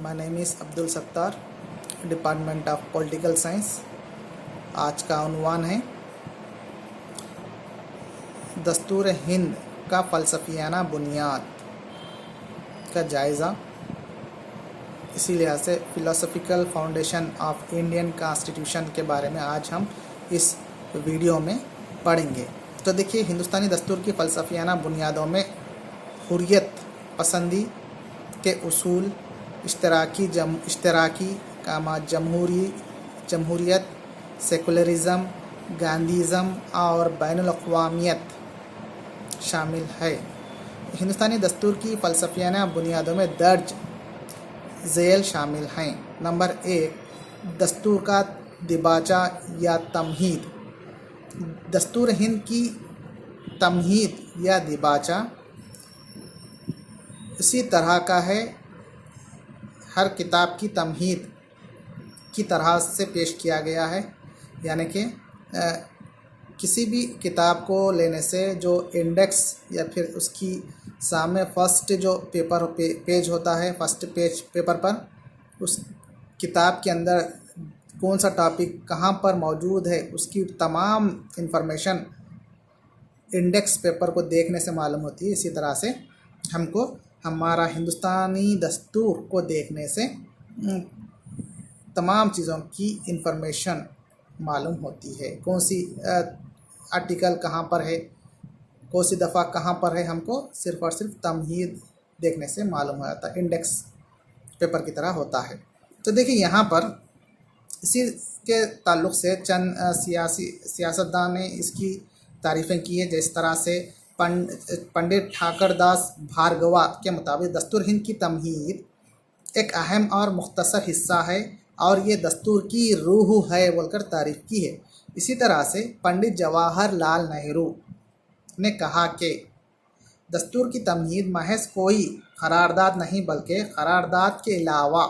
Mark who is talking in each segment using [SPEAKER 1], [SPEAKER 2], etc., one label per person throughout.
[SPEAKER 1] My name is Abdul Sattar, department of political science. आज का उन्वान है दस्तूर हिंद का फ़लसफ़ियाना बुनियाद का जायज़ा। इसी लिहाज से फ़िलोसफ़िकल फाउंडेशन ऑफ इंडियन कॉन्स्टिट्यूशन के बारे में आज हम इस वीडियो में पढ़ेंगे। तो देखिए, हिंदुस्तानी दस्तूर की फ़लसफ़ियाना बुनियादों में हुर्रियत पसंदी के उसूल, इश्तराकी जमहूरियत, सेकुलरिज़म, गांधीज़म और बैनुल-अक़वामियत शामिल है। हिंदुस्तानी दस्तूर की फ़लसफ़ियाना बुनियादों में दर्ज ज़ैल शामिल हैं। नंबर 1, दस्तूर का दिबाचा या तमहीद। दस्तूर हिंद की तमहीद या दिबाचा इसी तरह का है, हर किताब की तमहीद की तरह से पेश किया गया है। यानी कि किसी भी किताब को लेने से जो इंडेक्स या फिर उसकी सामने फर्स्ट जो पेज होता है, फर्स्ट पेज पेपर पर उस किताब के अंदर कौन सा टॉपिक कहाँ पर मौजूद है, उसकी तमाम इन्फॉर्मेशन इंडेक्स पेपर को देखने से मालूम होती है। इसी तरह से हमको हमारा हिंदुस्तानी दस्तूर को देखने से तमाम चीज़ों की इन्फॉर्मेशन मालूम होती है। कौन सी आर्टिकल कहाँ पर है, कौन सी दफ़ा कहाँ पर है, हमको सिर्फ़ और सिर्फ तमहीद देखने से मालूम हो जाता है। इंडेक्स पेपर की तरह होता है। तो देखिए, यहाँ पर इसी के ताल्लुक़ से चंद सियासतदान ने इसकी तारीफ़ें की है। जिस तरह से पंडित ठाकर दास भार्गवा के मुताबिक दस्तूर हिंद की तमहीद एक अहम और मुख्तसर हिस्सा है और ये दस्तूर की रूह है बोलकर तारीफ़ की है। इसी तरह से पंडित जवाहर लाल नेहरू ने कहा कि दस्तूर की तमहीद महज कोई करारदाद नहीं बल्कि करारदाद के अलावा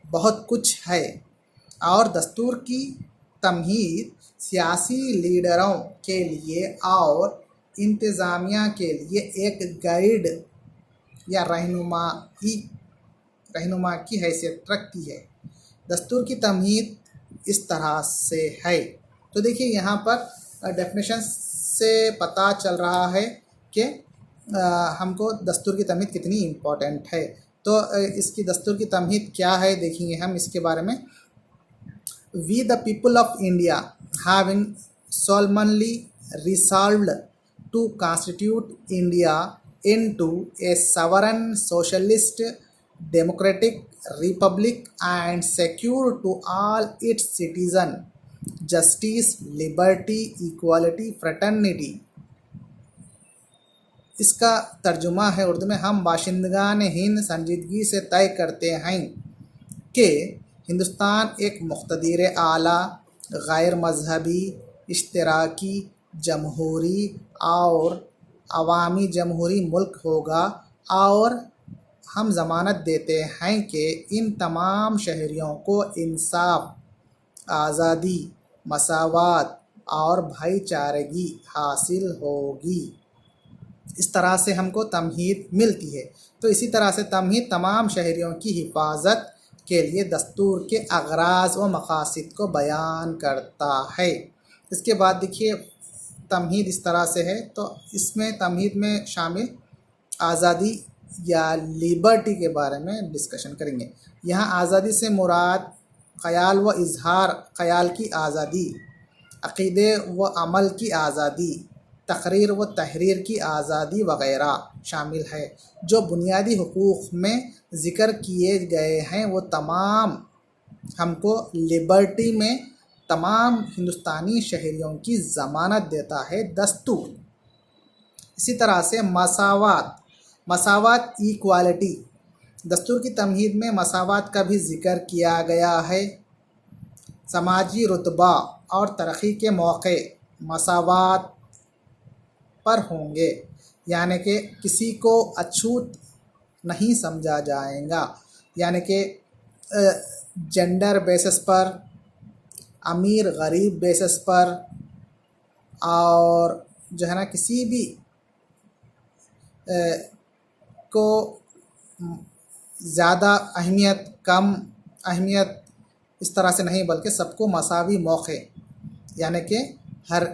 [SPEAKER 1] बहुत कुछ है और दस्तूर की तमहीद सियासी लीडरों के लिए और इंतज़ामिया के लिए एक गाइड या रहनुमा की हैसियत रखती है। दस्तूर की तमहीद इस तरह से है। तो देखिए, यहाँ पर डेफिनेशन से पता चल रहा है कि हमको दस्तूर की तमहीद कितनी इम्पोर्टेंट है। तो इसकी दस्तूर की तमहीद क्या है देखेंगे हम इसके बारे में। We the people of India having solemnly resolved to constitute India into a sovereign socialist democratic republic and secure to all its citizens justice, liberty, equality, fraternity। इसका तर्जुमा है उर्दू में, हम बाशिंदगान हिंद संजीदगी से तय करते हैं कि हिंदुस्तान एक मुक़्तदिर आला, गैर मजहबी, इश्तराकी, जमहूरी और अवामी जमहूरी मुल्क होगा और हम ज़मानत देते हैं कि इन तमाम शहरियों को इंसाफ, आज़ादी, मसावात और भाईचारगी हासिल होगी। इस तरह से हमको तमहीद मिलती है। तो इसी तरह से तमहीद तमाम शहरियों की हिफाजत के लिए दस्तूर के अगराज़ व मक़ासिद को बयान करता है। इसके बाद देखिए, तमहीद इस तरह से है। तो इसमें तमहीद में शामिल आज़ादी या लिबर्टी के बारे में डिस्कशन करेंगे। यहाँ आज़ादी से मुराद ख़याल व इजहार ख़याल की आज़ादी, अक़ीदे व अमल की आज़ादी, तक़रीर व तहरीर की आज़ादी वग़ैरह शामिल है। जो बुनियादी हुकूक़ में ज़िक्र किए गए हैं वो तमाम हमको लिबर्टी में तमाम हिंदुस्तानी शहरियों की ज़मानत देता है दस्तूर। इसी तरह से मसावात इक्वालिटी, दस्तूर की तमहीद में मसावात का भी ज़िक्र किया गया है। समाजी रुतबा और तरक्की के मौके मसावात पर होंगे, यानी कि किसी को अछूत नहीं समझा जाएगा। यानी कि जेंडर बेसिस पर, अमीर गरीब बेसिस पर और जो है ना, किसी भी को ज़्यादा अहमियत कम अहमियत इस तरह से नहीं बल्कि सबको मसावी मौके, यानी कि हर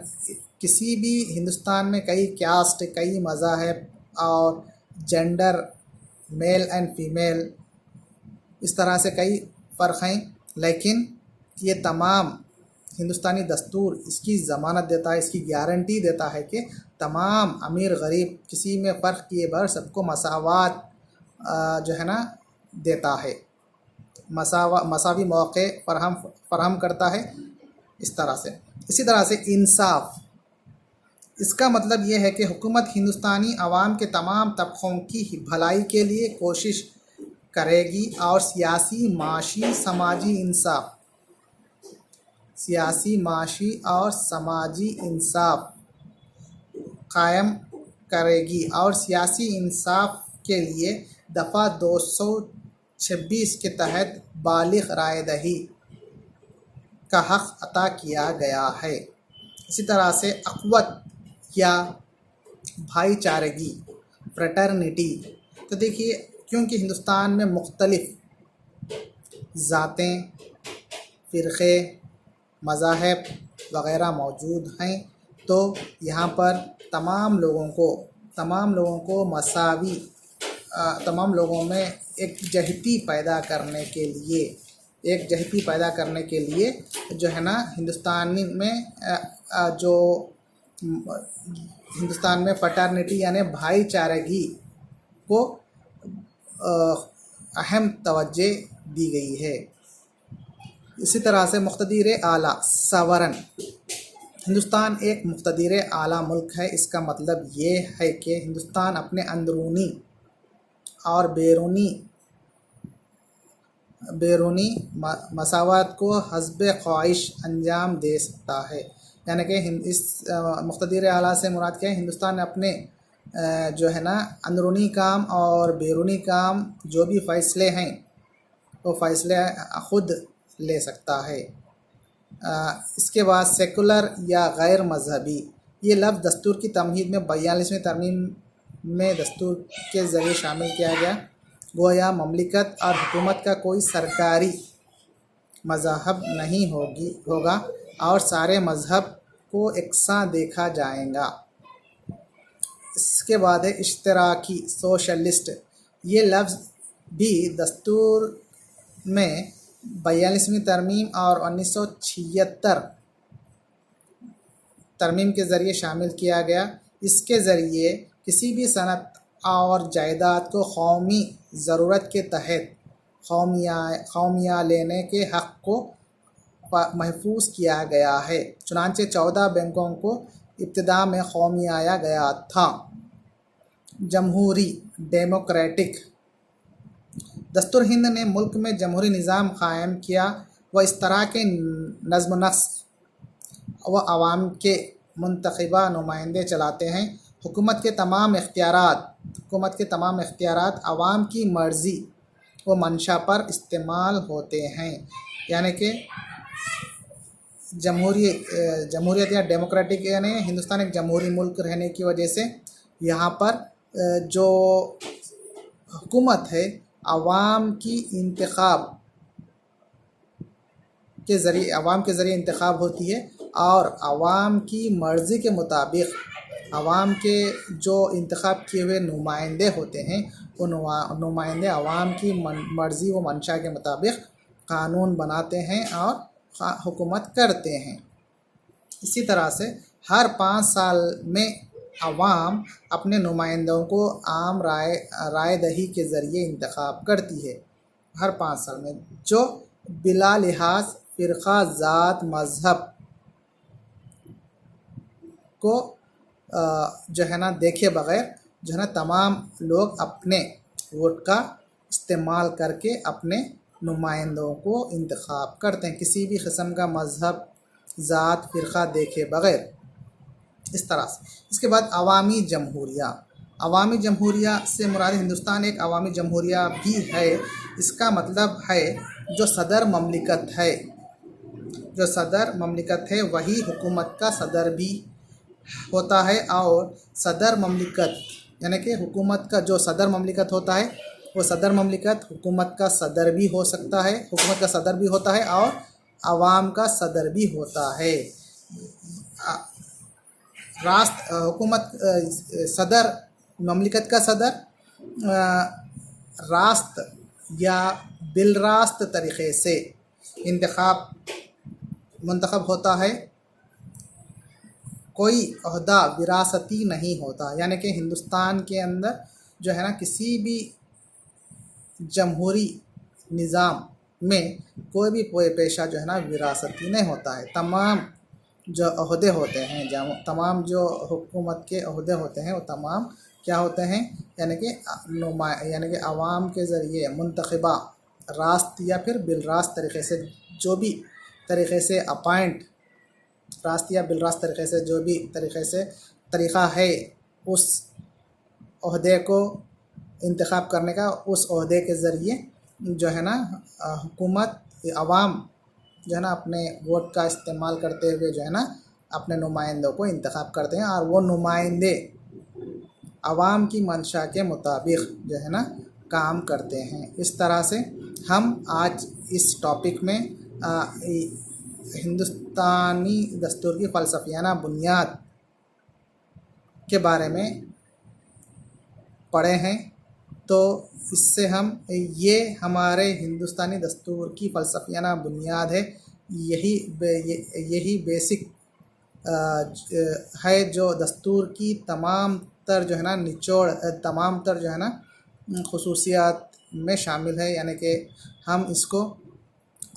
[SPEAKER 1] किसी भी हिंदुस्तान में कई कास्ट कई मज़ाहब और जेंडर मेल एंड फीमेल इस तरह से कई फ़र्क हैं, लेकिन ये तमाम हिंदुस्तानी दस्तूर इसकी ज़मानत देता है, इसकी गारंटी देता है कि तमाम अमीर गरीब किसी में फ़र्क किए बगैर सबको मसावत जो है ना देता है, मसावी मौके फराहम करता है। इस तरह से इसी तरह से इंसाफ, इसका मतलब ये है कि हुकूमत हिंदुस्तानी अवाम के तमाम तबक़ों की भलाई के लिए कोशिश करेगी और सियासी माशी समाजी इंसाफ कायम करेगी और सियासी इंसाफ के लिए दफ़ा 226 के तहत बालिग़ रायदही का हक़ अता किया गया है। इसी तरह से अख़वत या भाईचारगी फ्रेटर्निटी, तो देखिए क्योंकि हिंदुस्तान में मुख्तलिफ़ ज़ातें फ़िरक़े मज़ाहब वग़ैरह मौजूद हैं, तो यहाँ पर तमाम लोगों को मसावी तमाम लोगों में एकजहती पैदा करने के लिए जो है ना हिंदुस्तान में फ्रेटर्निटी यानी भाईचारगी को अहम तवज्जो दी गई है। इसी तरह से मुक़्तदीर आला सवरन, हिंदुस्तान एक मुक़्तदीर आला मुल्क है। इसका मतलब ये है कि हिंदुस्तान अपने अंदरूनी और बैरूनी मसावत को हस्ब ख्वाहिश अंजाम दे सकता है। यानी कि इस मुक़्तदीर आला से मुराद क्या है, हिंदुस्तान अपने जो है ना अंदरूनी काम और बैरूनी काम जो भी फ़ैसले हैं वो फ़ैसले ख़ुद ले सकता है। इसके बाद सेकुलर या गैर मजहबी, ये लफ्ज़ दस्तूर की तमहीद में 42वीं तरमीम में दस्तूर के ज़रिए शामिल किया गया। गोया ममलिकत और हुकूमत का कोई सरकारी मज़हब नहीं होगा और सारे मज़हब को एकसां देखा जाएगा। इसके बाद है इश्तराकी सोशलिस्ट, ये लफ्ज़ भी दस्तूर में 42वीं तरमीम और 1976 तरमीम के ज़रिए शामिल किया गया। इसके ज़रिए किसी भी सनत और जायदाद को कौमी ज़रूरत के तहत कौमिया लेने के हक़ को महफूज किया गया है। चुनांचे 14 बैंकों को इब्तिदा में कौमियाया गया था। जमहूरी डेमोक्रेटिक, दस्तूर हिंद ने मुल्क में जमहूरी निज़ाम कायम किया व इस तरह के नज़्म नस्क़ व आवाम के मुंतखबा नुमाइंदे चलाते हैं। हुकूमत के तमाम इख्तियारात आवाम की मर्ज़ी व मंशा पर इस्तेमाल होते हैं। यानी कि जमहूरियत या डेमोक्रेटिक यानी हिंदुस्तान एक जमहूरी मुल्क रहने की वजह से यहाँ पर जो हुकूमत है आवाम के ज़रिए इंतखाब होती है और आवाम की मर्ज़ी के मुताबिक आवाम के जो इंतखाब किए हुए नुमाइंदे होते हैं वो नुमाइंदे आवाम की मर्ज़ी व मंशा के मुताबिक कानून बनाते हैं और हुकूमत करते हैं। इसी तरह से हर 5 साल में आवाम अपने नुमाइंदों को आम राय दही के ज़रिए इंतखाब करती है हर 5 साल में, जो बिला लिहाज फ़िरक़ा ज़ात मज़हब को जो है ना देखे बग़ैर जो है ना तमाम लोग अपने वोट का इस्तेमाल करके अपने नुमाइंदों को इंतखाब करते हैं, किसी भी किस्म का मज़हब ज़ात फ़िरक़ा देखे बग़ैर। इस तरह से इसके बाद अवामी जमहूरिया से मुराद हिंदुस्तान एक अवामी जमहूरिया भी है। इसका मतलब है जो सदर ममलिकत है वही हुकूमत का सदर भी होता है और सदर ममलिकत यानी कि हुकूमत का जो सदर ममलिकत होता है वो सदर ममलिकत हुकूमत का सदर भी हो सकता है, हुकूमत का सदर भी होता है और आवाम का सदर भी होता है। हुकूमत सदर ममलिकत का सदर रास्त या बिलरास्त तरीक़े से मुंतखब होता है। कोई ओहदा विरासती नहीं होता, यानी कि हिंदुस्तान के अंदर जो है ना किसी भी जमहूरी निज़ाम में कोई भी पेशा जो है ना विरासती नहीं होता है। तमाम जो ओहदे होते हैं, तमाम जो हुकूमत के ओहदे होते हैं वो तमाम क्या होते हैं, यानी कि आवाम के ज़रिए मुंतखबा रास्त या फिर बिलरास्त तरीक़े से जो भी तरीक़े से अपॉइंट रास्त या बिलरास्त तरीक़े से जो भी तरीक़ा है उस ओहदे को इंतखाब करने का, उस ओहदे के ज़रिए जो है ना हुकूमत अवाम जो है ना अपने वोट का इस्तेमाल करते हुए जो है ना अपने नुमाइंदों को इंतखाब करते हैं और वो नुमाइंदे अवाम की मंशा के मुताबिक जो है ना काम करते हैं। इस तरह से हम आज इस टॉपिक में हिंदुस्तानी दस्तूर की फ़लसफ़ियाना बुनियाद के बारे में पढ़े हैं। तो इससे हम ये हमारे हिंदुस्तानी दस्तूर की फ़लसफ़ियाना बुनियाद है, यही बेसिक है जो दस्तूर की तमाम तर जो है ना निचोड़, तमाम तर जो है ना ख़ुसूसियात में शामिल है। यानी कि हम इसको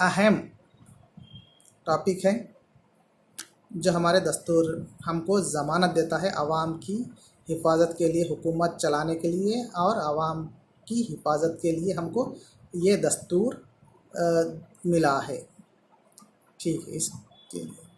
[SPEAKER 1] अहम टॉपिक है जो हमारे दस्तूर हमको ज़मानत देता है आवाम की हिफाजत के लिए, हुकूमत चलाने के लिए और आवाम की हिफाजत के लिए हमको ये दस्तूर मिला है। ठीक है, इसके लिए